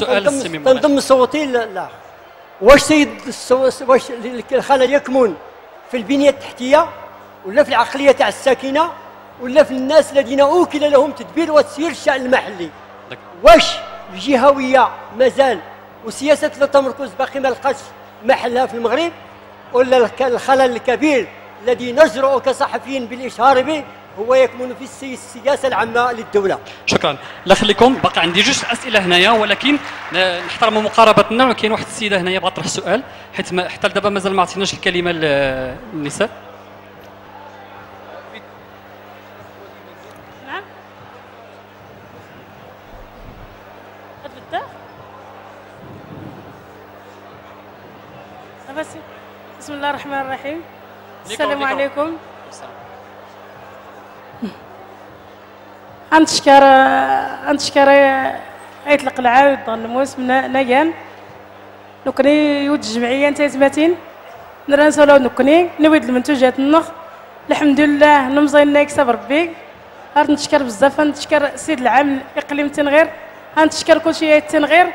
السؤال السمي مولانا. تنضم صوتي لا. واش واش الخلل يكمن في البنية التحتية ولا في العقلية تاع الساكنة ولا في الناس الذين أوكل لهم تدبير وتسيير الشأن المحلي؟ واش الجهوية مازال وسياسة التمركز باقي ما لقاش محلها في المغرب، ولا الخلل الكبير الذي نجرؤ كصحفيين بالإشهار به هو يكمن في السياسة العامة للدولة؟ شكرا. الله يخليكم، باقي عندي جوج اسئله هنايا، ولكن نحترموا مقاربتنا. وكاين واحد السيده هنايا بغات تطرح سؤال، حيت حتى دابا مازال ما عطيناش الكلمه للنساء. نعم بسم الله الرحمن الرحيم. السلام عليكم. أنتشكر يطلق العاود الموس من نجان نكني يود الجمعية نتازمتين نرانسولو نكني نويد المنتوجات النخ الحمد لله نمزين نكسب ربي. نتشكر بزاف، نتشكر السيد العام اقليم تنغير، نتشكر كل شيء تنغير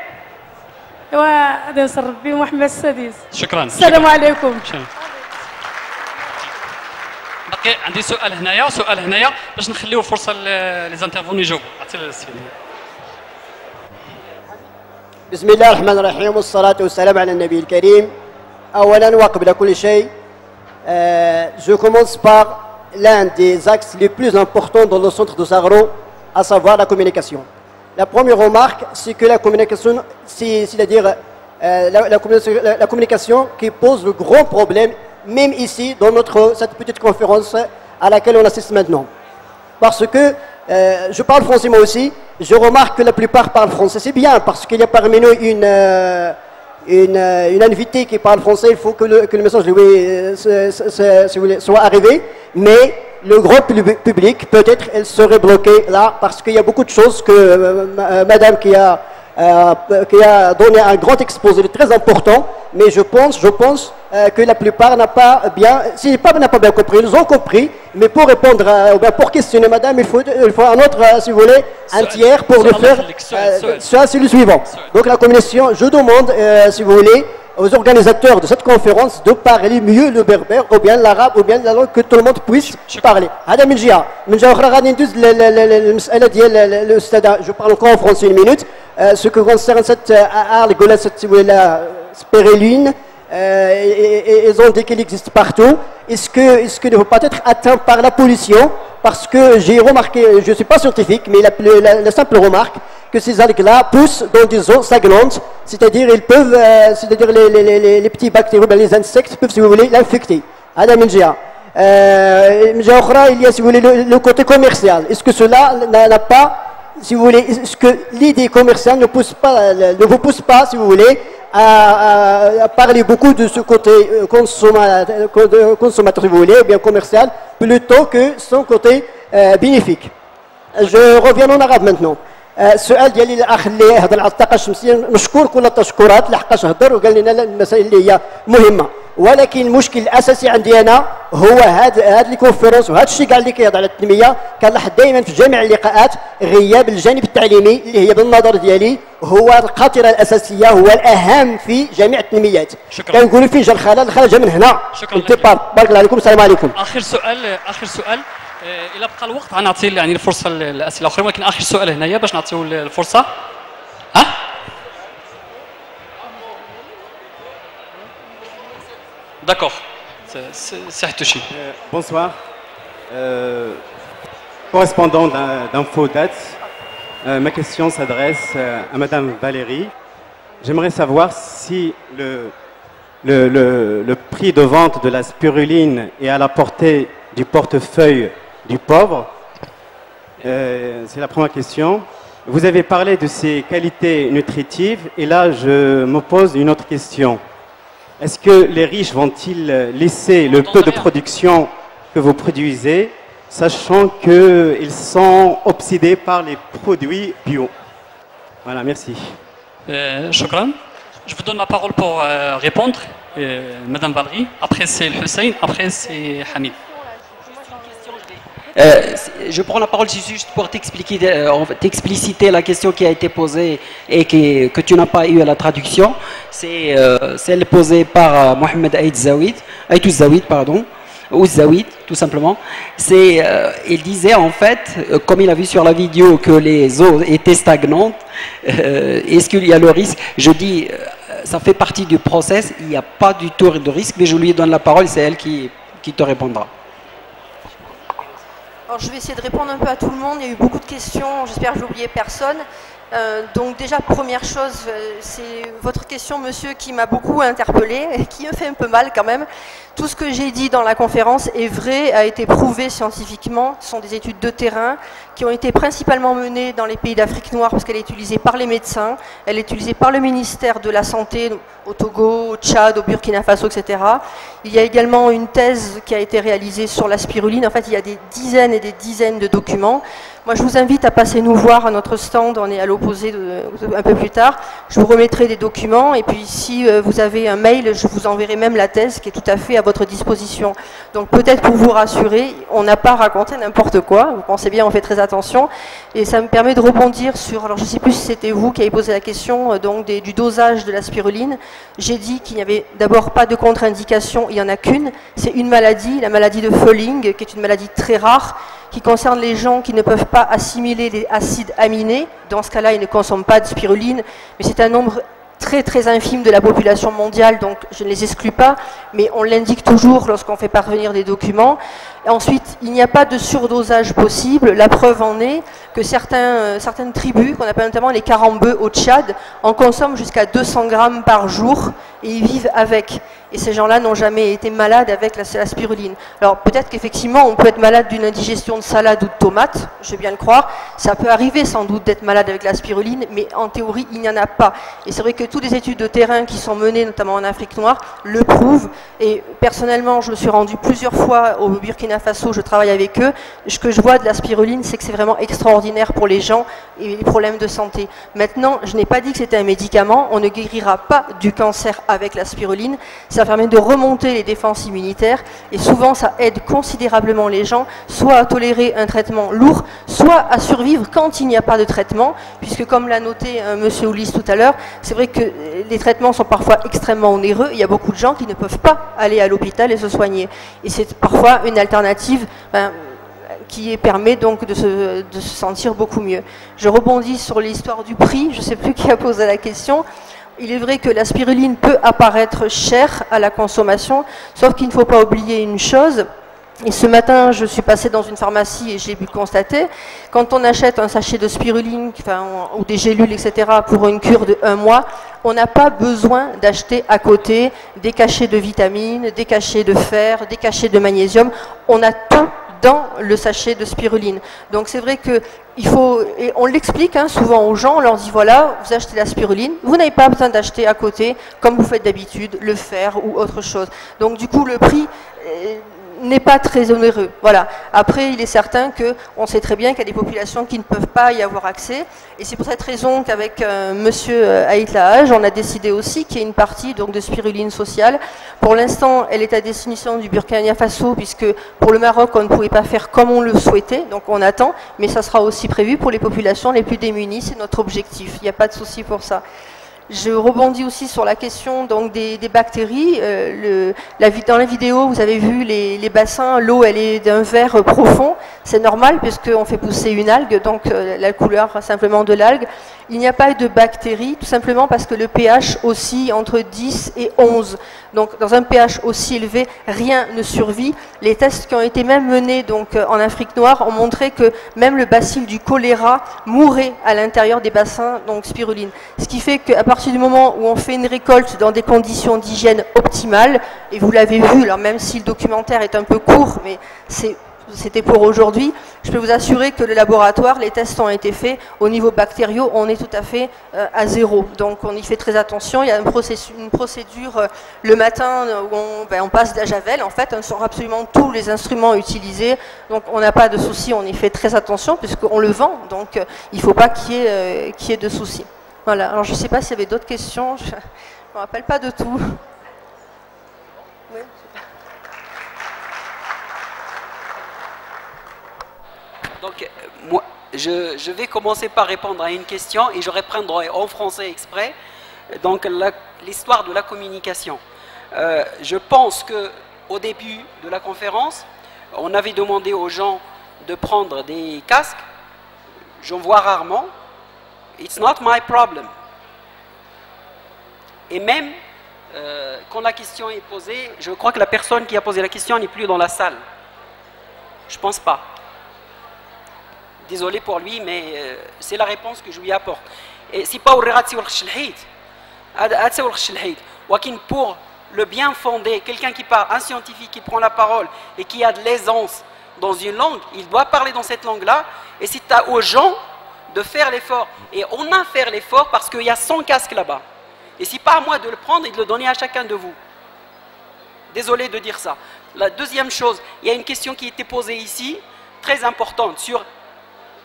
وغادي نصر ربي محمد السادس. شكرا. السلام عليكم. باقي عندي سؤال هنايا باش نخليو فرصه ليزانترفون يجاوبوا. عطي السيد. بسم الله الرحمن الرحيم والصلاة والسلام على النبي الكريم. أولا وقبل كل شيء je commence par l'un des axes les plus importants dans le centre de Sagro, à savoir la communication. La première remarque, c'est que la communication, c'est-à-dire la communication qui pose le grand problème, même ici, dans cette petite conférence à laquelle on assiste maintenant. Parce que je parle français moi aussi, je remarque que la plupart parlent français. C'est bien, parce qu'il y a parmi nous une invitée qui parle français, il faut que le message lui soit arrivé. Mais le grand public, peut-être, elle serait bloquée là, parce qu'il y a beaucoup de choses que madame qui a donné un grand exposé très important, mais je pense que la plupart n'a pas bien compris, ils ont compris, mais pour répondre, pour questionner madame, il faut un autre, si vous voulez, un tiers pour le faire. Ça, c'est le suivant. Donc la communication, je demande, si vous voulez, aux organisateurs de cette conférence de parler mieux le berbère ou bien l'arabe ou bien la langue que tout le monde puisse parler. Je parle encore en français une minute. Ce que concerne cette spiruline, ils ont dit qu'elle existe partout. Est-ce que ne peut pas être atteint par la pollution? Parce que j'ai remarqué, je ne suis pas scientifique, mais la simple remarque que ces algues-là poussent dans des zones stagnantes, c'est-à-dire ils peuvent, c'est-à-dire les petits bactéries, les insectes peuvent, si vous voulez, l'infecter. Il y a, si vous voulez, le côté commercial. Est-ce que cela n'a pas, si vous voulez, est-ce que l'idée commerciale ne vous pousse pas, si vous voulez, à parler beaucoup de ce côté consommateur, si vous voulez, ou bien commercial, plutôt que son côté bénéfique? Je reviens en arabe maintenant. السؤال ديالي للاخ اللي هضر على الطاقه الشمسيه، مشكور كل التشكرات لحقاش هضر وقال لنا المسائل اللي هي مهمه، ولكن المشكل الاساسي عندي انا هو هاد الكونفرنس وهذا الشيء كاع اللي كيهضر على التنميه. كنلاحظ دائما في جميع اللقاءات غياب الجانب التعليمي اللي هي بالنظر ديالي هو القاطره الاساسيه، هو الاهم في جميع التنميات. كنقولوا فين جا الخلل جا من هنا. شكرا. بارك الله عليكم، السلام عليكم. اخر سؤال إلا بقى الوقت غنعطي يعني الفرصة للأسئلة الأخرى، ولكن آخر سؤال هنايا باش نعطيو الفرصة. D'accord. C'est Hatoshi. Bonsoir. Correspondant d'Infodate, ma question s'adresse à Madame Valérie. J'aimerais savoir si le prix de vente de la spiruline est à la portée du portefeuille du pauvre. C'est la première question. Vous avez parlé de ses qualités nutritives et là je me pose une autre question. Est-ce que les riches vont-ils laisser le peu de production que vous produisez, sachant qu'ils sont obsédés par les produits bio? Voilà, merci. Shukran. Je vous donne la parole pour répondre. Madame Valérie, après c'est Hussein, après c'est Hamid. Je prends la parole juste pour t'expliciter la question qui a été posée et que tu n'as pas eu à la traduction. C'est celle posée par Mohamed Aït Zawid, pardon, ou Zawid, tout simplement. Il disait en fait, comme il a vu sur la vidéo que les eaux étaient stagnantes, est-ce qu'il y a le risque? Je dis, ça fait partie du process, il n'y a pas du tout de risque, mais je lui donne la parole, c'est elle qui te répondra. Alors, je vais essayer de répondre un peu à tout le monde. Il y a eu beaucoup de questions. J'espère que je n'ai oublié personne. Donc déjà, première chose, c'est votre question, monsieur, qui m'a beaucoup interpellée et qui me fait un peu mal quand même. Tout ce que j'ai dit dans la conférence est vrai, a été prouvé scientifiquement. Ce sont des études de terrain qui ont été principalement menées dans les pays d'Afrique noire parce qu'elle est utilisée par les médecins, elle est utilisée par le ministère de la Santé au Togo, au Tchad, au Burkina Faso, etc. Il y a également une thèse qui a été réalisée sur la spiruline. En fait, il y a des dizaines et des dizaines de documents. Moi, je vous invite à passer nous voir à notre stand, on est à l'opposé un peu plus tard. Je vous remettrai des documents et puis si vous avez un mail, je vous enverrai même la thèse qui est tout à fait à votre disposition. Donc peut-être pour vous rassurer, on n'a pas raconté n'importe quoi, vous pensez bien, on fait très attention. Et ça me permet de rebondir sur, alors je ne sais plus si c'était vous qui avez posé la question donc du dosage de la spiruline. J'ai dit qu'il n'y avait d'abord pas de contre-indication, il n'y en a qu'une, c'est une maladie, la maladie de Fowling, qui est une maladie très rare, qui concerne les gens qui ne peuvent pas assimiler les acides aminés. Dans ce cas-là, ils ne consomment pas de spiruline, mais c'est un nombre très très infime de la population mondiale, donc je ne les exclus pas, mais on l'indique toujours lorsqu'on fait parvenir des documents. Et ensuite, il n'y a pas de surdosage possible. La preuve en est que certaines tribus, qu'on appelle notamment les Karambeu au Tchad, en consomment jusqu'à 200 grammes par jour et ils vivent avec. Et ces gens-là n'ont jamais été malades avec la spiruline. Alors peut-être qu'effectivement, on peut être malade d'une indigestion de salade ou de tomate, je vais bien le croire. Ça peut arriver sans doute d'être malade avec la spiruline, mais en théorie, il n'y en a pas. Et c'est vrai que toutes les études de terrain qui sont menées, notamment en Afrique noire, le prouvent. Et personnellement, je me suis rendu plusieurs fois au Burkina Faso, je travaille avec eux. Ce que je vois de la spiruline, c'est que c'est vraiment extraordinaire pour les gens et les problèmes de santé. Maintenant, je n'ai pas dit que c'était un médicament. On ne guérira pas du cancer avec la spiruline. Ça permet de remonter les défenses immunitaires et souvent ça aide considérablement les gens soit à tolérer un traitement lourd, soit à survivre quand il n'y a pas de traitement, puisque comme l'a noté monsieur Oulis tout à l'heure, c'est vrai que les traitements sont parfois extrêmement onéreux, il y a beaucoup de gens qui ne peuvent pas aller à l'hôpital et se soigner. Et c'est parfois une alternative qui permet donc de se sentir beaucoup mieux. Je rebondis sur l'histoire du prix, je ne sais plus qui a posé la question. Il est vrai que la spiruline peut apparaître chère à la consommation, sauf qu'il ne faut pas oublier une chose. Et ce matin, je suis passée dans une pharmacie et j'ai pu constater, quand on achète un sachet de spiruline ou des gélules, etc., pour une cure de 1 mois, on n'a pas besoin d'acheter à côté des cachets de vitamines, des cachets de fer, des cachets de magnésium. On a tout dans le sachet de spiruline. Donc c'est vrai que il faut, et on l'explique souvent aux gens, on leur dit voilà, vous achetez la spiruline, vous n'avez pas besoin d'acheter à côté, comme vous faites d'habitude, le fer ou autre chose. Donc du coup le prix n'est pas très onéreux. Voilà. Après, il est certain qu'on sait très bien qu'il y a des populations qui ne peuvent pas y avoir accès. Et c'est pour cette raison qu'avec monsieur Aït Lahaj, on a décidé aussi qu'il y ait une partie donc, de spiruline sociale. Pour l'instant, elle est à destination du Burkina Faso, puisque pour le Maroc, on ne pouvait pas faire comme on le souhaitait. Donc on attend, mais ça sera aussi prévu pour les populations les plus démunies. C'est notre objectif. Il n'y a pas de souci pour ça. Je rebondis aussi sur la question donc, des bactéries. Dans la vidéo, vous avez vu les bassins, l'eau elle est d'un vert profond. C'est normal puisqu'on fait pousser une algue, donc la couleur simplement de l'algue. Il n'y a pas de bactéries, tout simplement parce que le pH oscille entre 10 et 11. Donc dans un pH aussi élevé, rien ne survit. Les tests qui ont été même menés donc, en Afrique noire ont montré que même le bacille du choléra mourait à l'intérieur des bassins donc spiruline. Ce qui fait qu'à partir du moment où on fait une récolte dans des conditions d'hygiène optimales, et vous l'avez vu, alors même si le documentaire est un peu court, mais c'était pour aujourd'hui, je peux vous assurer que le laboratoire, les tests ont été faits, au niveau bactériaux, on est tout à fait à zéro. Donc on y fait très attention, il y a une procédure le matin où on passe de la javel, en fait, ce sont absolument tous les instruments utilisés, donc on n'a pas de souci, on y fait très attention puisqu'on le vend, donc il ne faut pas qu'il y ait de soucis. Voilà, alors je ne sais pas s'il y avait d'autres questions, je ne me rappelle pas de tout. Oui. Donc, moi, je vais commencer par répondre à une question et je répondrai en français exprès. Donc, l'histoire de la communication. Je pense qu'au début de la conférence, on avait demandé aux gens de prendre des casques. J'en vois rarement. It's not my problem. Et même quand la question est posée, je crois que la personne qui a posé la question n'est plus dans la salle. Je pense pas. Désolé pour lui, mais c'est la réponse que je lui apporte. Et c'est pas pour le bien fondé, quelqu'un qui parle, un scientifique qui prend la parole et qui a de l'aisance dans une langue, il doit parler dans cette langue-là. Et c'est aux gens de faire l'effort. Et on a fait l'effort parce qu'il y a 100 casques là-bas. Et c'est pas à moi de le prendre et de le donner à chacun de vous. Désolé de dire ça. La deuxième chose, il y a une question qui était posée ici, très importante, sur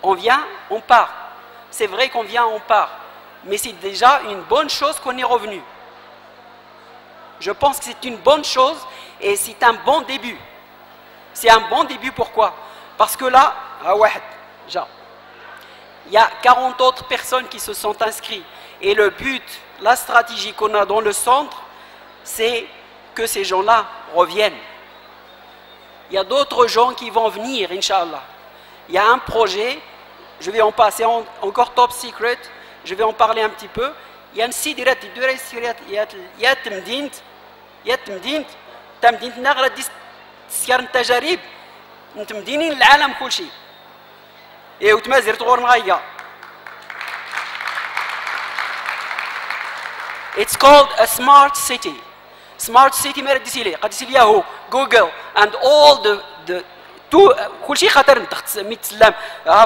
on vient, on part. C'est vrai qu'on vient, on part. Mais c'est déjà une bonne chose qu'on est revenu. Je pense que c'est une bonne chose et c'est un bon début. C'est un bon début, pourquoi? Parce que là, il y a 40 autres personnes qui se sont inscrites. Et le but, la stratégie qu'on a dans le centre, c'est que ces gens-là reviennent. Il y a d'autres gens qui vont venir, Inch'Allah. Il y a un projet, je vais en passer encore top secret, je vais en parler un petit peu. Il y a une sidirat, il y a تمدين نغرد تسكر التجارب مدينين العالم كل شيء ايه وتمازير تغور نغايا. It's called a smart city. Smart city ما رديتي ليه قد يسير ياهو جوجل and all the كل شيء خطر متسلم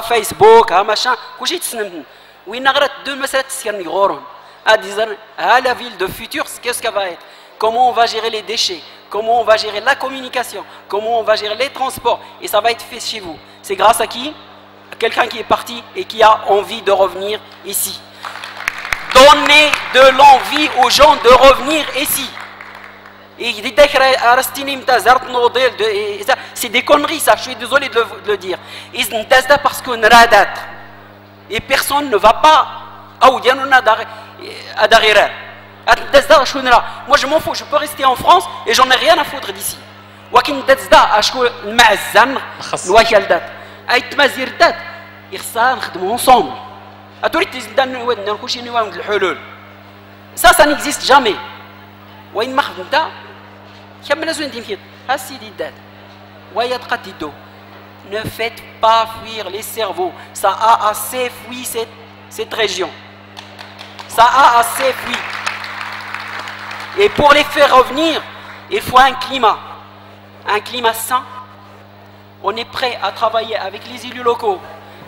فيسبوك ماشان كل شيء تسلم وين نغرد دو مسألة تسكر نغورهم la ville de futur, qu'est-ce qu'elle va être? Comment on va gérer les déchets? Comment on va gérer la communication? Comment on va gérer les transports? Et ça va être fait chez vous. C'est grâce à qui? À quelqu'un qui est parti et qui a envie de revenir ici. Donnez de l'envie aux gens de revenir ici. C'est des conneries ça, je suis désolé de le dire. Parce qu'on et personne ne va pas. Moi je m'en fous, je peux rester en France et j'en ai rien à foutre d'ici. Ça n'existe jamais. Ne faites pas fuir les cerveaux. Ça a assez fui cette région. Ça a assez fui. Et pour les faire revenir, il faut un climat sain. On est prêt à travailler avec les élus locaux,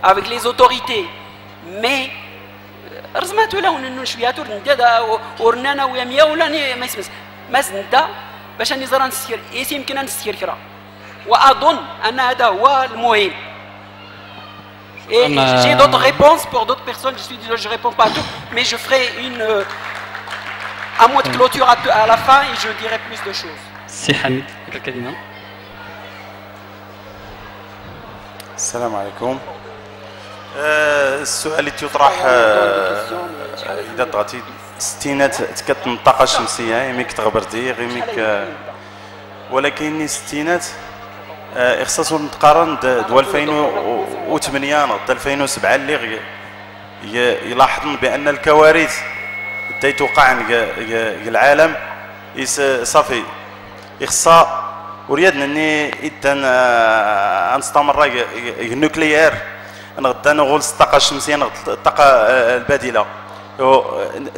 avec les autorités, mais et j'ai d'autres réponses pour d'autres personnes, je ne réponds pas à tout, mais je ferai un mot de clôture à la fin et je dirai plus de choses. C'est Hamid, الكلمة. السلام عليكم. السؤال اللي يطرح إذا طغتي الستينات تكتم الطاقة الشمسية يميك تغبرتي يميك ولكن الستينات إخصاصو نتقارن دو 2008 نض 2007 اللي يلاحظون بأن الكوارث اللي توقع العالم صافي إخصاء وريادنا أني إذا نستمر النوكليير نغدا نغول الطاقة الشمسية نغد الطاقة البديلة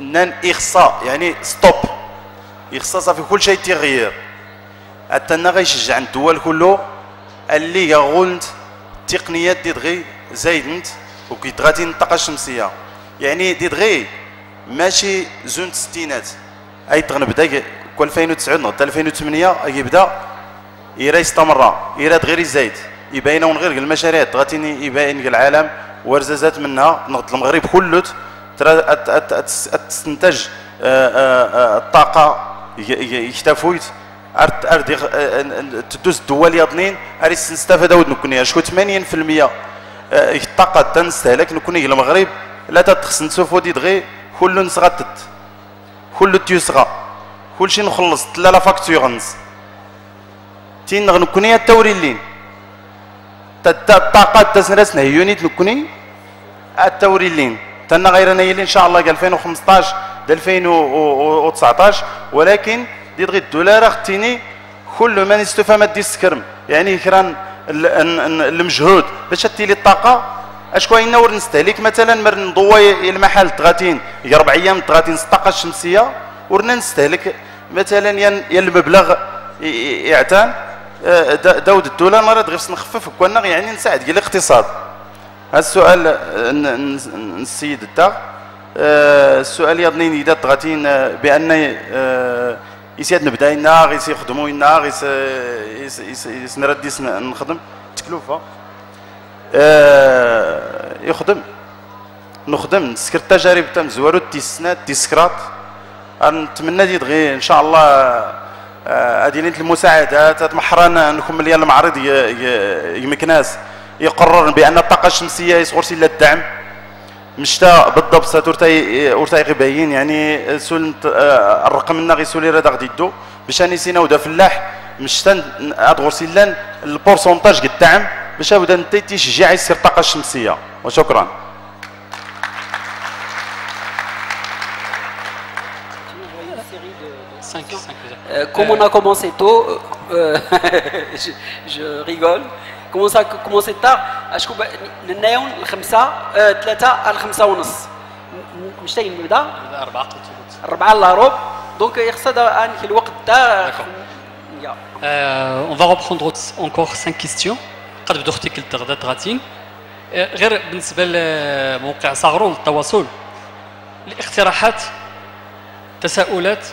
نان إخصاء يعني ستوب إخصاء صافي كل شيء تغير حتى غيشجع الدول كله اللي يغولد تقنيات دي دغي زايدنت وكي تغادي الطاقة الشمسية يعني دي دغي ماشي زون الستينات اي تغنبدا 2009 نض 2008 يبدا يرا يستمر يرا غير يزايد يبينون غير المشاريع تغاتيني يبين العالم ورزازات منها نض المغرب كله تستنتج الطاقه يكتفويت تدوز الدول ياضنين اري نستافدوا نكوني شكون 80% الطاقه تنستهلك نكون المغرب لا تتخصن سوفو دي دغي كل نسغتت كل تيسغا كل شيء نخلص لا لا فاكتورنز تين نكوني التوري اللين الطاقه تسنرسنا يونيت نكوني التوري اللين تنا غير نايلين ان شاء الله 2015 2019 ولكن دي دغي الدولار اختيني كل ما نستفهم ديسكرم يعني كران المجهود باش تيلي الطاقه اشكون ينور نستهلك مثلا مر نضوي المحل تغاتين 4 ايام تغاتين الطاقه الشمسيه ورنا نستهلك مثلا يا المبلغ يعتان داود الدولار مرات غير نخفف كنا يعني نساعد كاع الاقتصاد. هذا السؤال السيد الدار السؤال يظني اذا تغاتين بان يسيد نبدا يناغ يخدموا يناغ يسنردي نخدم تكلفه يخدم نخدم نسكر التجارب تاع زوارو تيسنات تيسكرات نتمنى دغي ان شاء الله هذه المساعدات تمحرنا نكمل ليا المعرض يمكناس يقرر بان الطاقه الشمسيه يصغر سي الدعم مشتا بالضبط ورتاي غيباين يعني سول الرقم لنا غيسولي راه غادي يدو باش نسينا ودا فلاح مشتا ادغور سيلان البورسونتاج قد الدعم باش بدا تيشجع يصير الطاقه الشمسيه وشكرا. Comme on a commencé tôt, je rigole. Comment ça a commencé tard? أشكو ننايون الخمسة 3 الخمسة ونص. مشتاقين نبدا 4 إلا ربع. دونك يقصد أن في الوقت تاع. On va reprendre encore 5 questions. قد بدو اختي كل تغدا تغاتين. غير بالنسبة لموقع صغرو للتواصل الاقتراحات تساؤلات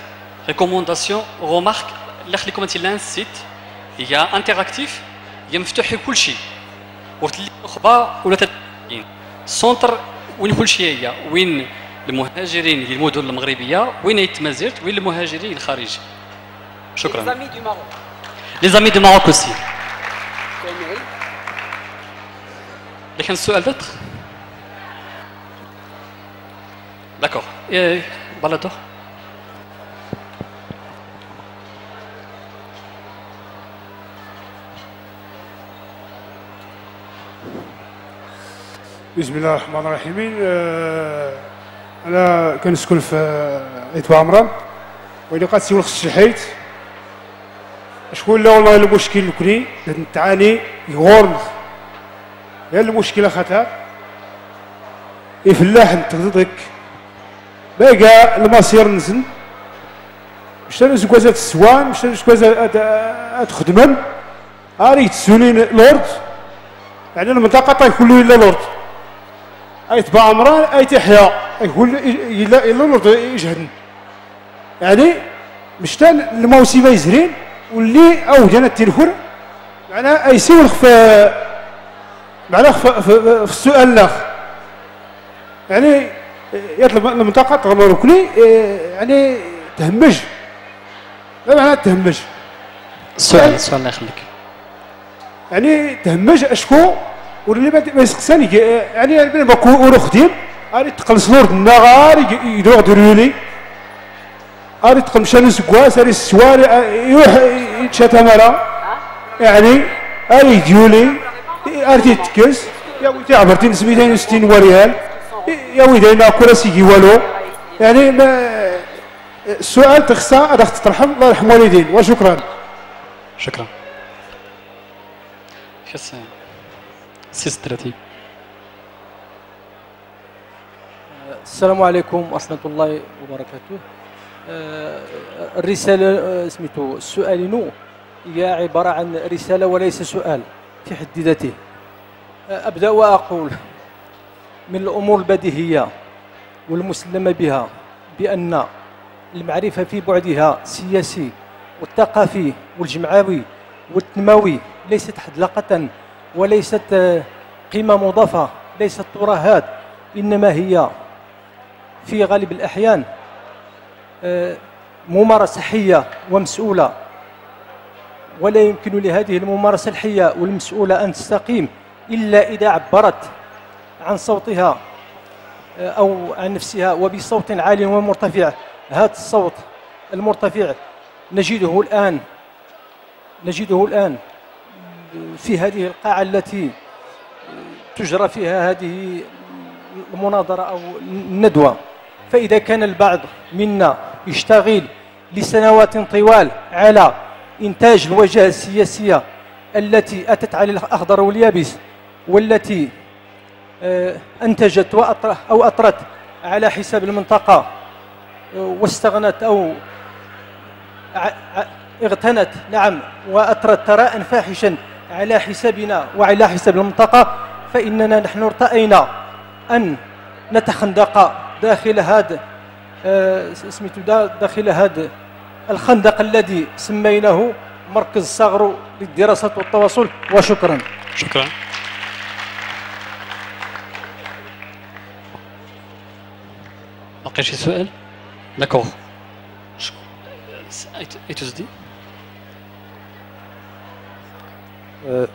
ريكومونداسيون رومارك اللي خليكم انت لان السيت هي انتراكتيف هي مفتوح كل شيء ورتلي اخبار ولا تدين سونتر وين كل شيء هي وين المهاجرين للمدن المغربيه وين يتمازرت وين المهاجرين الخارجي. شكرا. لي زامي دو ماروك اوسي. لكن السؤال d'autre D'accord. Balador. بسم الله الرحمن الرحيم. انا كنسكن في ايتوا عمران وإلا بقات سيول خص الحيت شكون لا والله المشكل كني نتعاني يغورن غير المشكله خاطر يفلاح نتغدك باقا المصير نزل باش تنسى كوازات السوان باش تنسى كوازات تخدمن اريد تسولين لورد يعني المنطقه تاكل الا لورد اي تبع عمران اي تحيا يقول الا لورد يجهدن يعني مشتان الموسم يزرين واللي او جانا التليفون معناها يسولخ في معناها في السؤال الاخر يعني يطلب المنطقه تغمر كلي يعني تهمج ما معناها تهمج السؤال الله يخليك يعني تهمج اشكو واللي ما يسقساني يعني انا بكون خديم اري تقلص لورد النغار يدور دريولي اري تقلمش انا سكواس اري السواري يروح يتشاتمرا يعني اري ديولي اري يتكس يا ولدي عبرتي 260 وريال يا ولدي انا كراسي والو يعني السؤال تخصى راح تطرحهم الله يرحم والدين وشكرا. شكرا. سيستراتي. السلام عليكم ورحمة الله وبركاته. الرسالة سميتو السؤال نو هي عبارة عن رسالة وليس سؤال في حد ذاته. أبدأ وأقول من الأمور البديهية والمسلمة بها بأن المعرفة في بعدها السياسي والثقافي والجمعوي والتنموي ليست حدلقة وليست قيمة مضافة ليست ترهات إنما هي في غالب الأحيان ممارسة حية ومسؤولة ولا يمكن لهذه الممارسة الحية والمسؤولة أن تستقيم إلا إذا عبرت عن صوتها أو عن نفسها وبصوت عال ومرتفع. هذا الصوت المرتفع نجده الآن في هذه القاعة التي تجرى فيها هذه المناظرة أو الندوة. فإذا كان البعض منا يشتغل لسنوات طوال على إنتاج الوجهة السياسية التي أتت على الأخضر واليابس والتي أنتجت أو أطرت على حساب المنطقة واستغنت أو اغتنت وأطرت ثراء فاحشا على حسابنا وعلى حساب المنطقة، فإننا نحن ارتأينا أن نتخندق داخل هذا داخل هذا الخندق الذي سميناه مركز صغرو للدراسات والتواصل. وشكرا. شكرا. باقي شي سؤال؟ داكوغ. ايتوزدي.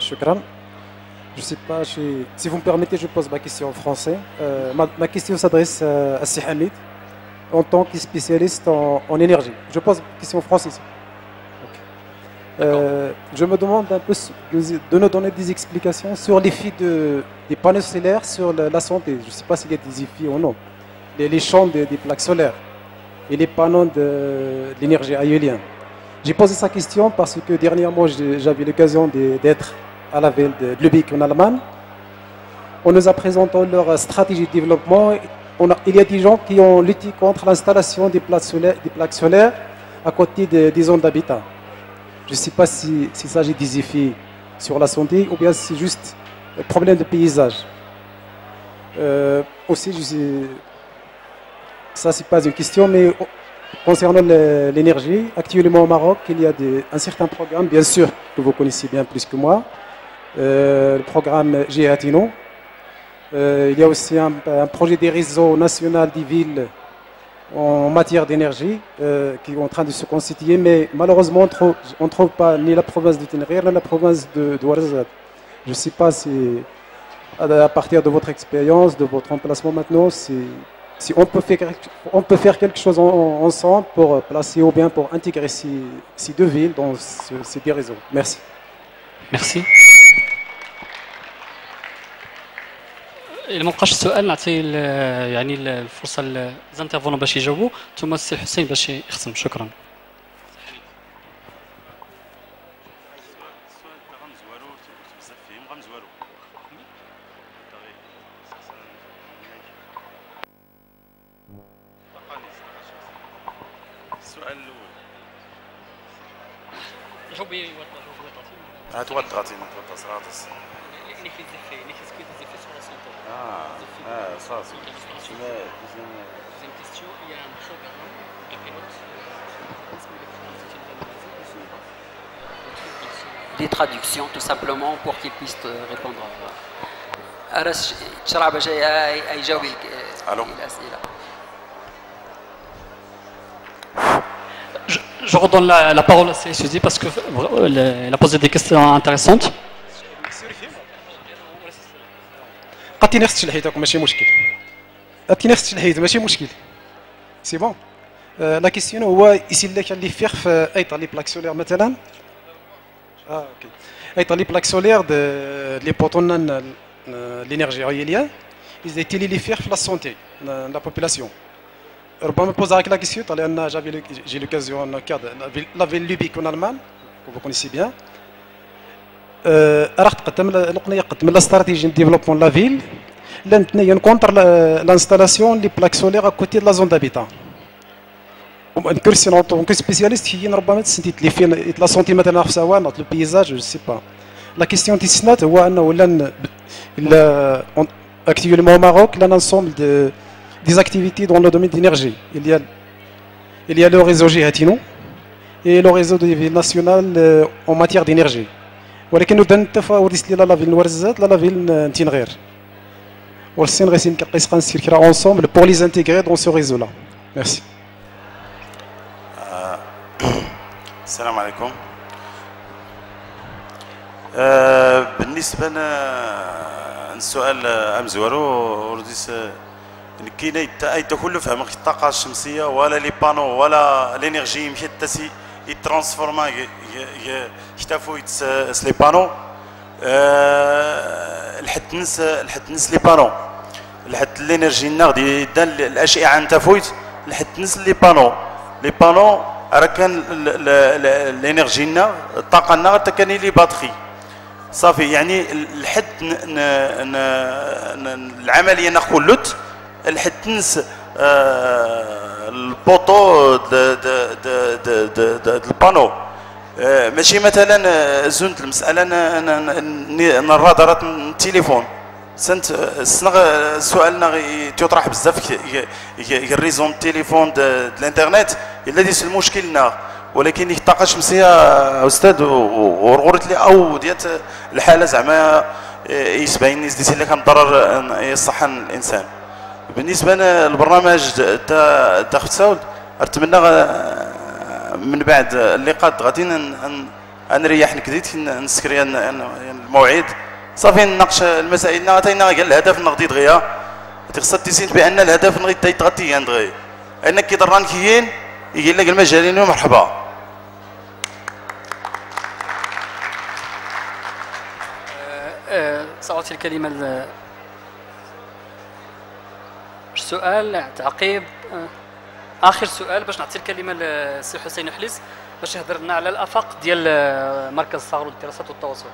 Shukran. Je sais pas, si vous me permettez, je pose ma question en français. Ma question s'adresse à Si Hamid, en tant que spécialiste en énergie. Je pose une question en français. Okay. Je me demande un peu de nous donner des explications sur l'effet des panneaux solaires sur la santé. Je ne sais pas s'il y a des effets ou non. Les champs des plaques solaires et les panneaux de l'énergie éolienne. J'ai posé cette question parce que dernièrement, j'avais l'occasion d'être à la ville de Lübeck en Allemagne. On nous a présenté leur stratégie de développement. Il y a des gens qui ont lutté contre l'installation des plaques solaires à côté des zones d'habitat. Je ne sais pas s'il s'agit des effets sur la santé ou bien c'est juste un problème de paysage. Aussi, ça c'est pas une question, mais concernant l'énergie, actuellement au Maroc, il y a un certain programme, bien sûr, que vous connaissez bien plus que moi, le programme GEATINO. Il y a aussi un projet des réseaux national des villes en matière d'énergie qui est en train de se constituer, mais malheureusement, on ne trouve pas ni la province de Tenerife ni la province de Ouarzazate. Je ne sais pas si, à partir de votre expérience, de votre emplacement maintenant, si on peut faire quelque chose ensemble pour placer ou bien pour intégrer ces deux villes dans ces deux réseaux. Merci. Merci. إلا ما بقاش السؤال نعطي يعني الفرصة للانترفونون باش يجاوبوا، ثم السي حسين باش يختم. شكرا. السؤال الأول. جاوبي تعطيني صراحة. Ça, Deuxième question, il y a un programme de pilote. Des traductions tout simplement pour qu'ils puissent répondre. Je redonne la parole à CSUD parce qu'elle a posé des questions intéressantes. عطي نفس الحيط ماشي مشكل. عطي نفس الحيط ماشي مشكل. سي بون. لا كيسيون هو يسير اللي فيه في ايطا لي بلاك سولير مثلا. اوكي. ايطا لي بلاك سولير لي بوتون لينيرجي ايوليان يزيتي لي فيه في لا سونتي لا بوبولاسيون. ربما بوز هاك لا كيسيون لان جي لوكازيون كاد لا فيل لوبيك en Allemagne vous connaissez bien. راح تقدم القنيه قدم لا استراتيجي دو ديفلوبمون لا فيل لان تنين كونتر لانستالاسيون لي بلاك سولير ا كوتي دو لا زون دابيتان. كرسي نوطون كو سبيسياليست هي ربما تسنتيت لي فين لا سونتي مثلا في سوا نوط لو بيزاج جو سي با. لا كيستيون تيسنات هو انه لا اكتيفمون au Maroc là l'ensemble des activités dans le domaine d'énergie. Il y a le réseau GEATINO et le réseau des villes nationales en matière d'énergie. ولكن ندن التفاوض يسلي لا فيل نورزات لا فيل تنغير والسين غيسين كنقيس غنسير كرا اونسومبل بور لي انتيغري دون سو ريزو لا. ميرسي. السلام عليكم. بالنسبه للسؤال امزورو ورديس كاين اي تكلف في الطاقه الشمسيه ولا لي بانو ولا لينيرجي يمشي تسي يترانسفورما يختفوا لي بانو الحد نس لي بانو الحد لينيرجي ناغ دي الاشعه نتا فويت الحد نس لي بانو راه كان الانرجي نا الطاقه نا كان لي باتري صافي يعني الحد العمليه ناخذ الحد نس البوطو البانو ماشي مثلا زنت المساله الرادارات التليفون سنت سؤالنا يطرح بزاف الريزون التليفون الانترنت الذي المشكلنا ولكن الطاقه الشمسيه استاذ ورغورت لي او ديال الحاله زعما يسبين الناس ديال اللي كان ضرر يصحن الانسان. بالنسبه للبرنامج تاع خصاول نتمنى من بعد اللقاء غادي نريح نكديت نسكري الموعد صافي نناقش المسائل عطينا قال الهدف نغدي دغيا خصها تيسين بان الهدف نغدي تغطي دغيا انك كي ضران كيين يقول لك المجالين مرحبا. سأعطي الكلمة السؤال تعقيب آخر سؤال باش نعطي الكلمة للسي حسين حليس باش يهضر لنا على الآفاق ديال مركز صغر للدراسات والتواصل.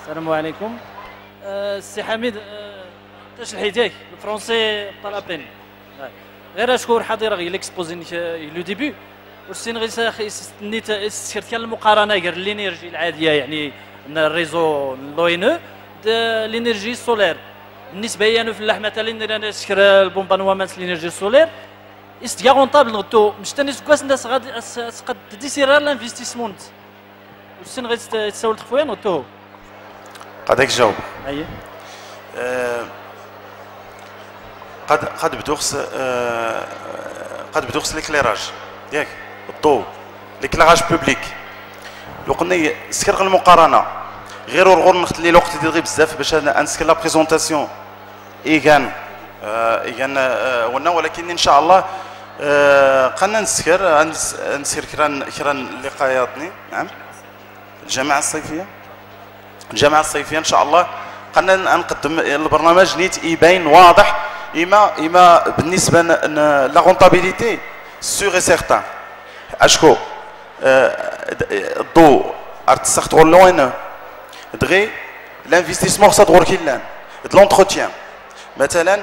السلام عليكم. السي حميد تشرح يديك الفرونسي طلبين غير اشكر حاضر غير ليكسبوزين لو ديبي والسين غير نيت استشرت كان المقارنه غير الانرجي العاديه يعني الريزو لوينو الانرجي سولير بالنسبه لي انا في اللحم مثلا انا نشكر البومبانوامات الانرجي سولير است غونطابل غتو مش تاني كواس الناس غادي قد ديسيرا لانفستيسمون والسين غير تساول خويا غتو قدك جاوب. اييه قد بدوخس ليكليراج ياك الضوء ليكليراج بوبليك لو قلنا سكر المقارنه غير الغور نخت لي الوقت ديال بزاف باش نسكر لا بريزونطاسيون ايغان ولكن ان شاء الله قلنا نسكر كران لقاياتني نعم الجامعه الصيفيه ان شاء الله قلنا نقدم البرنامج نيت يبين واضح اما بالنسبه لا رونطابيليتي سور اي سيغتان اشكو الضوء ارتسختو لوين دغي لانفستيسمون خصها تغور كيلان لونتروتيان مثلا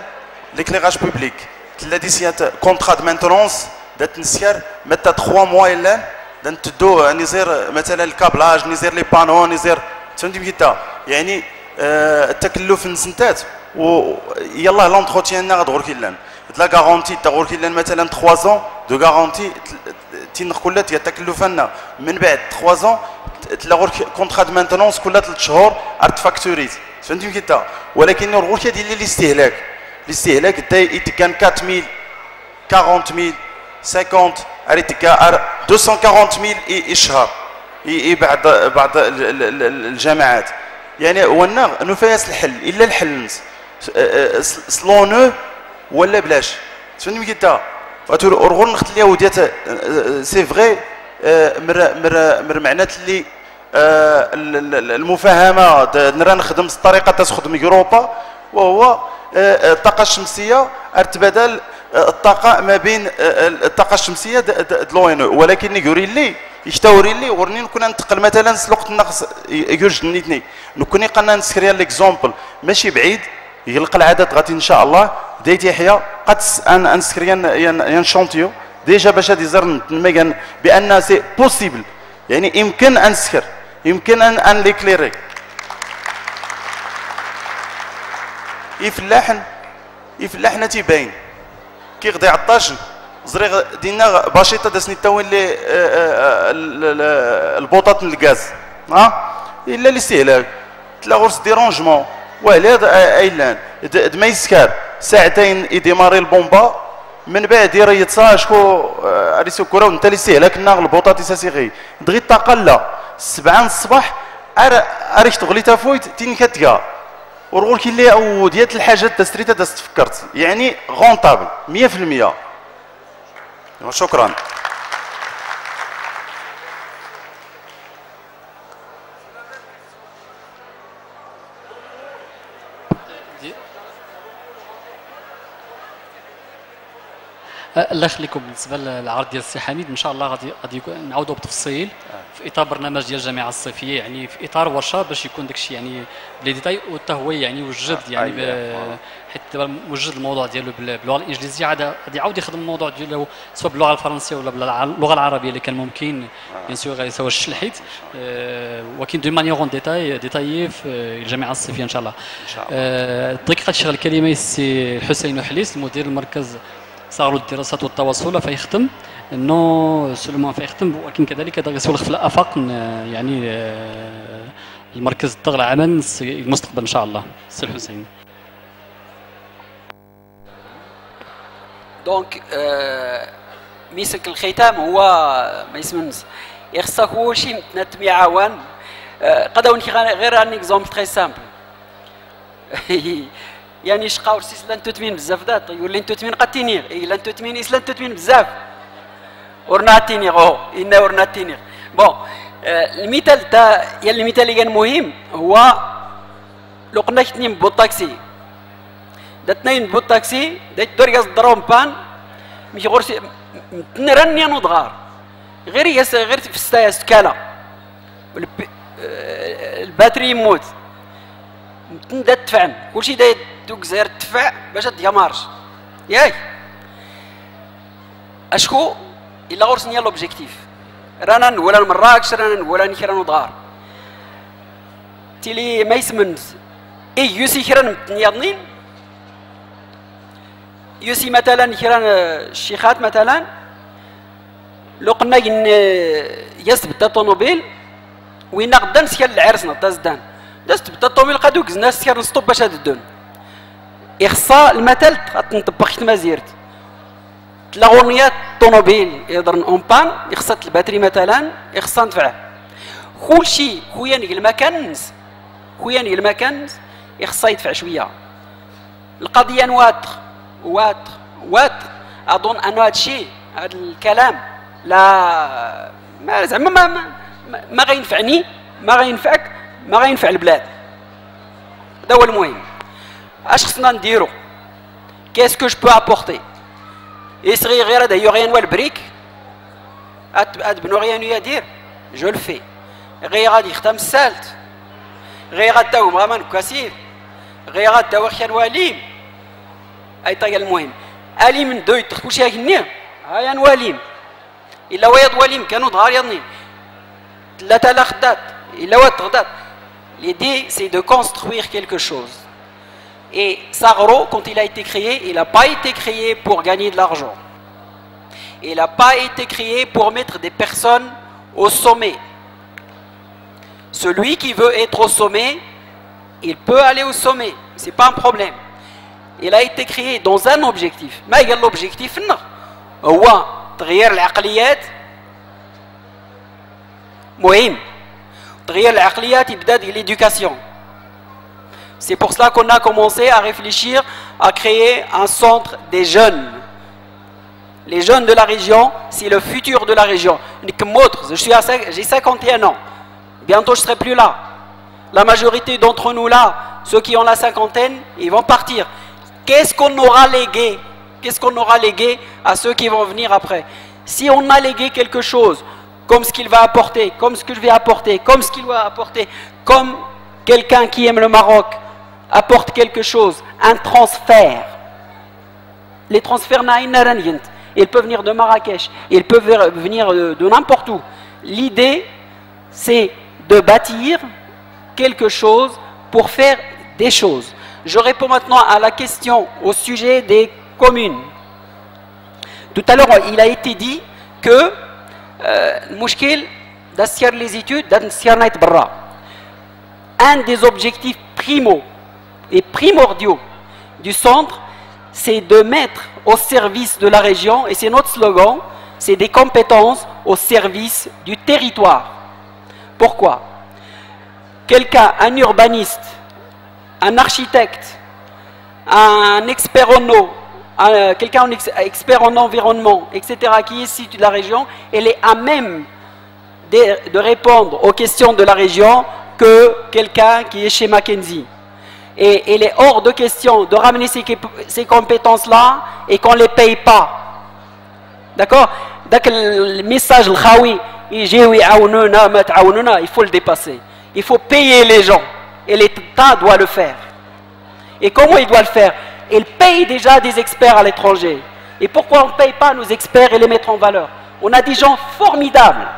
ليكليراج بوبليك الذي سيات كونترا دو مانتونونس دات نسير متى 3 موا الا دنتدو نزير مثلا الكابلاج نزير لي بانو نزير فهمتي كيتا يعني التكلف نسنتات و يلاه لونتروتيان غدغور كيلان لا غارونتي تغور كيلان مثلا 3 زون دو غارونتي تينخ كلات يا تكلفنا من بعد 3 زون تلاغور كونترا دو مانتونونس كل 3 شهور ارت فاكتوريت فهمتي كيتا ولكن الغور كيدير لي الاستهلاك كان 4000 40000 50 اريتكا 240000 الشهر بعض الجامعات يعني وانا نفاس الحل الا الحل سلونو ولا بلاش فهمتني كيتا ورغور نخت ليا وديات سي فغي مر معنات اللي المفاهمه نرى نخدم الطريقه تخدم اوروبا وهو الطاقه الشمسيه ارتبدل الطاقه ما بين الطاقه الشمسيه دلوينو ولكن يقولي لي يشتوري لي ورني نكون ننتقل مثلا الوقت النقص يجوج نيتني نكوني قلنا نسكري ليكزومبل ماشي بعيد يغلق العدد غادي ان شاء الله ديت يحيى قد نسكري ين شونتيو ديجا باش هادي زر نميغان بان سي بوسيبل يعني يمكن ان نسكر يمكن ان ليكليري يفلاحنا تيباين كي غدي عطاشن زريغ دينا باشيطه داسني تاوين لي البوطات من الغاز الا الاستهلاك تلا غرس ديرونجمون وهلا ايلان ما يسكر ساعتين يديماري البومبا من بعد يريطها شكو اريسو كره وانت اللي استهلاك الناغ البطاطس سيغي دغيا تقلا 7 الصباح اريش تغليتها فويت تين كتكا ورغول كي اللي او ديال الحاجات تستريتها تفكرت يعني غونطابل 100%. شكرا. الله يخليكم. بالنسبه للعرض ديال السي حميد ان شاء الله غادي نعاودوا بالتفصيل في اطار برنامج ديال الجامعه الصيفيه، يعني في اطار ورشه باش يكون داكشي يعني بلي ديتاي وحتى هو يعني وجد يعني حيت دابا موجد الموضوع ديالو باللغه الانجليزيه غادي يعاود يخدم الموضوع ديالو سواء باللغه الفرنسيه ولا باللغه العربيه اللي كان ممكن بيان سور غادي يسوى الشلحيت ولكن دو مانيير اون ديتايي في الجامعه الصيفيه ان شاء الله. الدقيقه تشغل الكلمه السي الحسين وحليس المدير المركز صاروا الدراسات والتواصل فيختم انه سلمان فيختم، ولكن كذلك هذا يسولف في الافاق يعني المركز الضغط العمل المستقبل ان شاء الله. السي الحسين. دونك مسك الختام هو ما يسمنش يخصك هو شي متنتمي عوان قداو غير ان اكزومبل تري سامبل يعني شقاور سيس لان توتمين بزاف دات يقول لان توتمين قد تينيغ لان توتمين اسلان توتمين بزاف ورنا تينيغ إنا ورنا تينيغ بون المثال تاع المثال اللي كان مهم هو لو قلنا اثنين بوطاكسي دا اثنين بوطاكسي دا دورياس دروم بان ماشي غير نرني نضغار غير في الستايس كالا الباتري يموت دا تدفعن كلشي دا دوك زير تدفع باش تيامارش ياك اشكو الا غرسني لوبجيكتيف رانا نولا مراكش رانا نولا نكرا نضغار تيلي ما يسمنش اي يوسي كرا متنياضنين يوسي مثلا كرا الشيخات مثلا لو قلنا يسبت الطوموبيل وين غدا نسكر العرس تازدان دازت بدا الطوموبيل قادوك الناس سكر نسطوب باش هاد الدون إخصاء المثل تنطبق كما زيرت تلاغونيات الطوموبيل يضرن اون بان يخصت الباتري مثلا يخصها ندفعه كلشي خويا نقل المكان يخصها يدفع شويه القضيه واتر اظن ان هذا الشيء هذا الكلام لا ما زعما ما غينفعني ما غينفعك ما غينفع البلاد. هذا هو المهم. اش خصنا نديرو كيسكو جو بو ابورتي يسري غير هذا يوريان والبريك اتبنو غيان يدير جو الفي غير غادي يختم السالت غير غاداو مغامان كاسير غير غاداو خير واليم اي طايا المهم الي من دويت كلشي هكني هايا نواليم الا ويض واليم كانوا ظهار يضني ثلاثه لا خدات الا واد غدات. L'idée, c'est de construire quelque chose. Et Sagro, quand il a été créé, il n'a pas été créé pour gagner de l'argent. Il n'a pas été créé pour mettre des personnes au sommet. Celui qui veut être au sommet, il peut aller au sommet. Ce n'est pas un problème. Il a été créé dans un objectif. Mais il y a l'objectif, non. هو تغيير العقليات مهم. تغيير العقليات يبدا ديال l'éducation. C'est pour cela qu'on a commencé à réfléchir à créer un centre des jeunes. Les jeunes de la région, c'est le futur de la région. J'ai 51 ans. Bientôt je ne serai plus là. La majorité d'entre nous là, ceux qui ont la cinquantaine, ils vont partir. Qu'est-ce qu'on aura légué? Qu'est-ce qu'on aura légué à ceux qui vont venir après? Si on a légué quelque chose, comme ce qu'il va apporter, comme ce que je vais apporter, comme ce qu'il va apporter, comme quelqu'un qui aime le Maroc apporte quelque chose, un transfert. Les transferts, ils peuvent venir de Marrakech, ils peuvent venir de n'importe où. L'idée, c'est de bâtir quelque chose pour faire des choses. Je réponds maintenant à la question au sujet des communes. Tout à l'heure, il a été dit que المشكل داسير لي زيتود داسير نايت برا. Un des objectifs primaux et primordiaux du centre, c'est de mettre au service de la région, et c'est notre slogan, c'est des compétences au service du territoire. Pourquoi? Quelqu'un, un urbaniste, un architecte, un expert en eau, quelqu'un expert en environnement, etc., qui est issu de la région, elle est à même de répondre aux questions de la région que quelqu'un qui est chez McKinsey. Et il est hors de question de ramener ces compétences-là et qu'on ne les paye pas. D'accord? Donc le message, le khawi, il faut le dépasser. Il faut payer les gens. Et l'État doit le faire. Et comment il doit le faire? Il paye déjà des experts à l'étranger. Et pourquoi on ne paye pas nos experts et les mettre en valeur? On a des gens formidables.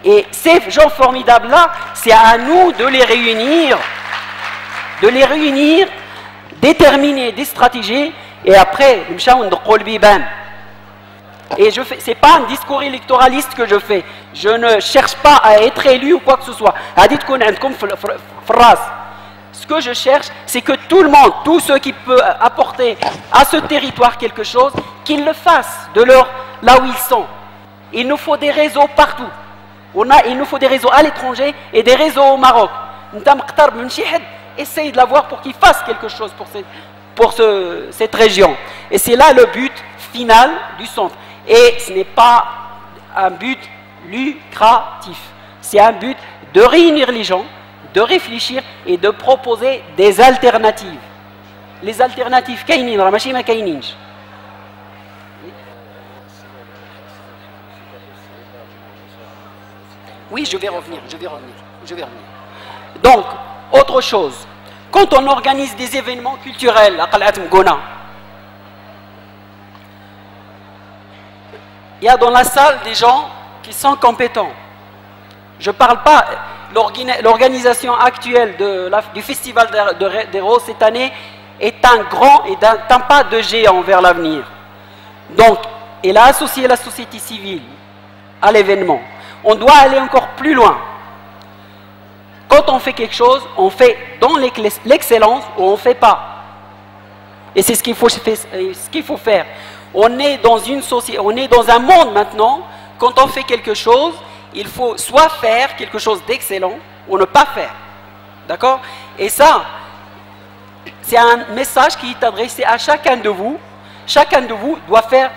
Et ces gens formidables-là, c'est à nous de les réunir, déterminer des stratégies, et après, et ce n'est pas un discours électoraliste que je fais. Je ne cherche pas à être élu ou quoi que ce soit. Ce que je cherche, c'est que tout le monde, tous ceux qui peuvent apporter à ce territoire quelque chose, qu'ils le fassent de là où ils sont. Il nous faut des réseaux partout. Il nous faut des réseaux à l'étranger et des réseaux au Maroc. Essaye de l'avoir pour qu'il fasse quelque chose pour cette région. Et c'est là le but final du centre. Et ce n'est pas un but lucratif. C'est un but de réunir les gens, de réfléchir et de proposer des alternatives. Les alternatives, oui, je vais revenir. Donc, autre chose, quand on organise des événements culturels, il y a dans la salle des gens qui sont compétents. Je ne parle pas, l'organisation actuelle du Festival des Roses cette année est un grand et un pas de géant vers l'avenir. Donc, il a associé la société civile à l'événement. On doit aller encore plus loin. Quand on fait quelque chose, on fait dans l'excellence ou on ne fait pas. Et c'est ce qu'il faut faire. On est dans une société, on est dans un monde maintenant, quand on fait quelque chose, il faut soit faire quelque chose d'excellent ou ne pas faire. D'accord? Et ça, c'est un message qui est adressé à chacun de vous. Chacun de vous doit faire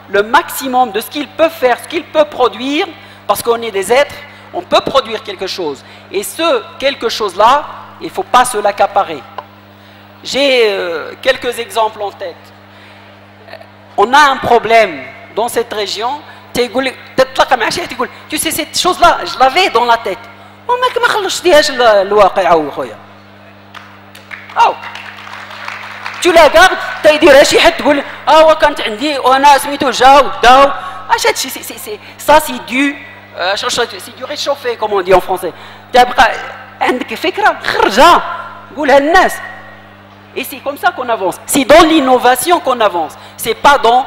le maximum de ce qu'il peut faire, ce qu'il peut produire, parce qu'on est des êtres, on peut produire quelque chose. Et ce quelque chose-là, il ne faut pas se l'accaparer. J'ai quelques exemples en tête. On a un problème dans cette région. Tu sais, cette chose-là, je l'avais dans la tête. Tu la gardes, ça c'est du réchauffé, comme on dit en français. Et c'est comme ça qu'on avance. C'est dans l'innovation qu'on avance. C'est pas dans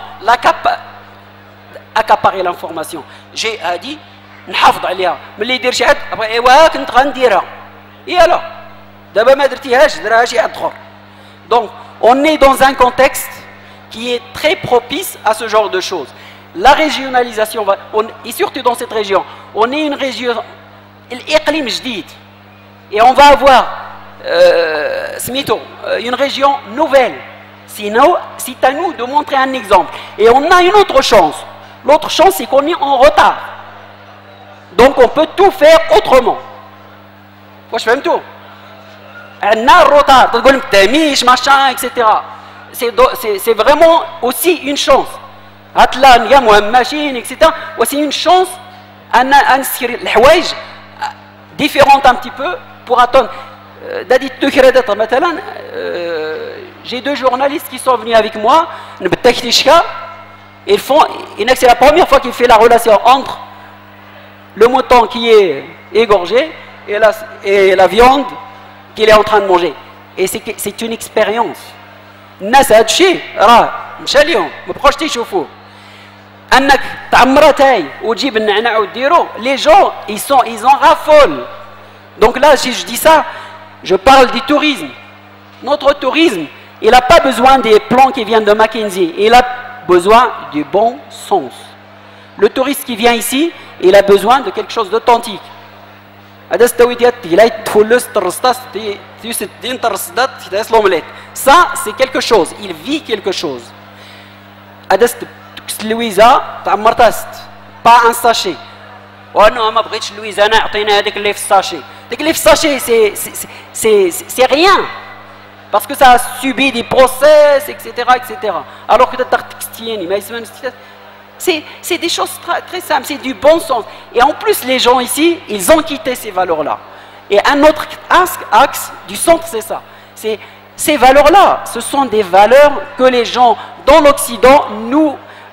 accaparer l'information. J'ai dit, نحافظ عليها. ملي يدير شي حد ايوا كنت غنديرها. يلا. دابا ما درتيهاش دراها شي حد اخر. Donc, on est dans un contexte qui est très propice à ce genre de choses. La régionalisation, et surtout dans cette région, on est une région, l'Iqlim jdid, et on va avoir une région nouvelle. Sinon, c'est à nous de montrer un exemple. Et on a une autre chance. L'autre chance, c'est qu'on est en retard. Donc, on peut tout faire autrement. Moi, je fais même tout. On a un retard, etc. C'est vraiment aussi une chance. etc. C'est une chance différente un petit peu pour attendre. J'ai deux journalistes qui sont venus avec moi. C'est la première fois qu'il fait la relation entre le mouton qui est égorgé et la viande qu'il est en train de manger. Et c'est une expérience. الناس هاد الشيء راه مشى ليهم ما بقاوش تيشوفوه. انك تعمرها تاي وتجيب النعناع وديرو les gens ils en raffolent. Donc là si je dis ça, je parle du tourisme. Notre tourisme, Il n'a pas besoin des plans qui viennent de McKinsey. Il a besoin du bon sens. Le touriste qui vient ici, il a besoin de quelque chose d'authentique. Ça, c'est quelque chose. Il vit quelque chose. Louisa, pas un sachet. Oh non, ma britche Louisa, c'est rien. Parce que ça a subi des procès, etc. etc. Alors que c'est des choses très simples, c'est du bon sens. Et en plus, les gens ici, ils ont quitté ces valeurs-là. Et un autre axe du centre, c'est ça. Ces valeurs-là, ce sont des valeurs que les gens dans l'Occident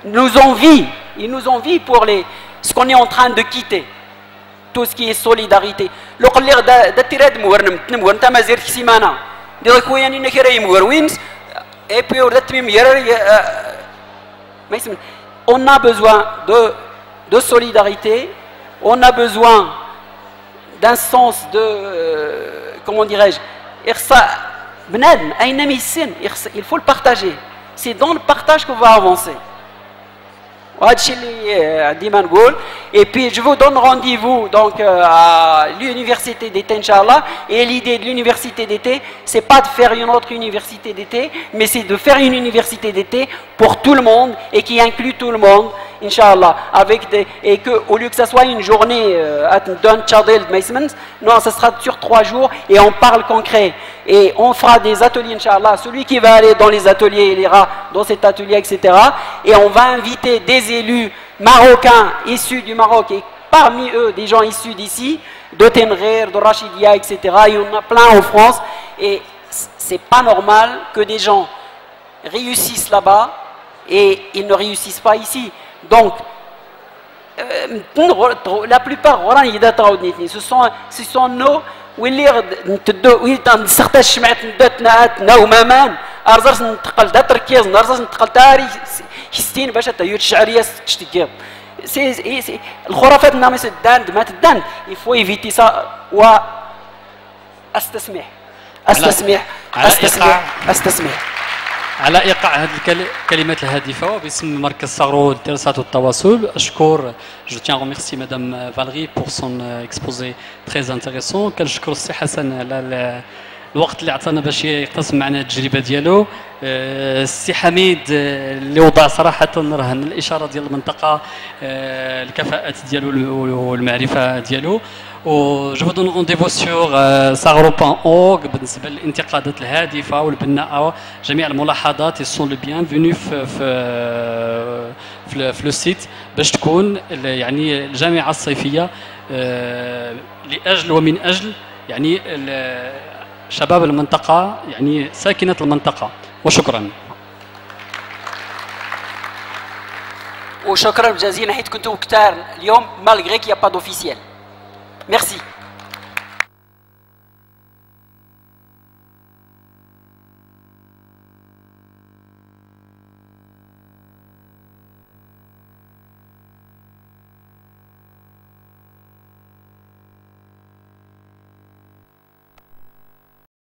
nous envient. Ils nous envient pour ce qu'on est en train de quitter. Tout ce qui est solidarité. Et puis, on a besoin de solidarité, on a besoin d'un sens de, comment dirais-je, il faut le partager. C'est dans le partage qu'on va avancer. Et puis je vous donne rendez-vous donc à l'université d'été, Inch'Allah. Et l'idée de l'université d'été, c'est pas de faire une autre université d'été, mais c'est de faire une université d'été pour tout le monde et qui inclut tout le monde, Inch'Allah. Et qu'au lieu que ça soit une journée non, ça sera sur 3 jours et on parle concret. Et on fera des ateliers, Inch'Allah. Celui qui va aller dans les ateliers, il ira dans cet atelier, etc. Et on va inviter des élus marocains issus du Maroc et parmi eux des gens issus d'ici, de Tenrir, de Rachidia, etc. Il y en a plein en France. Et c'est pas normal que des gens réussissent là-bas et ils ne réussissent pas ici. Donc, la plupart, ce sont nos واللي نسختها الشمعات ندات نومامان ارزرس نتقل دا تركيز نرزرس نتقل تاري حستين باش تايوت الشعريه تشتكي سي الخرافات النامس الدان ما تدان يفو ايفيتي سا و استسمح على ايقاع هذه الكلمات الهادفه باسم مركز صغرو للدراسات والتواصل اشكر جو تيان ريميرسي مدام فالغي بور سون اكسبوزي تري انتريسون كنشكر السي حسن على الوقت اللي عطانا باش يقتسم معنا التجربه ديالو السي حميد اللي وضع صراحه رهن الاشاره ديال المنطقه الكفاءات ديالو والمعرفه ديالو و جو دون رونديفو سور sagro.org بالنسبه للانتقادات الهادفه والبناءه جميع الملاحظات يسون لو بيان فيني في لو سيت باش تكون يعني الجامعه الصيفيه لاجل ومن اجل يعني شباب المنطقه يعني ساكنه المنطقه وشكرا. وشكرا جزيلا حيت كنتوا كتار اليوم مالغري كي با دوفيسيال. Merci.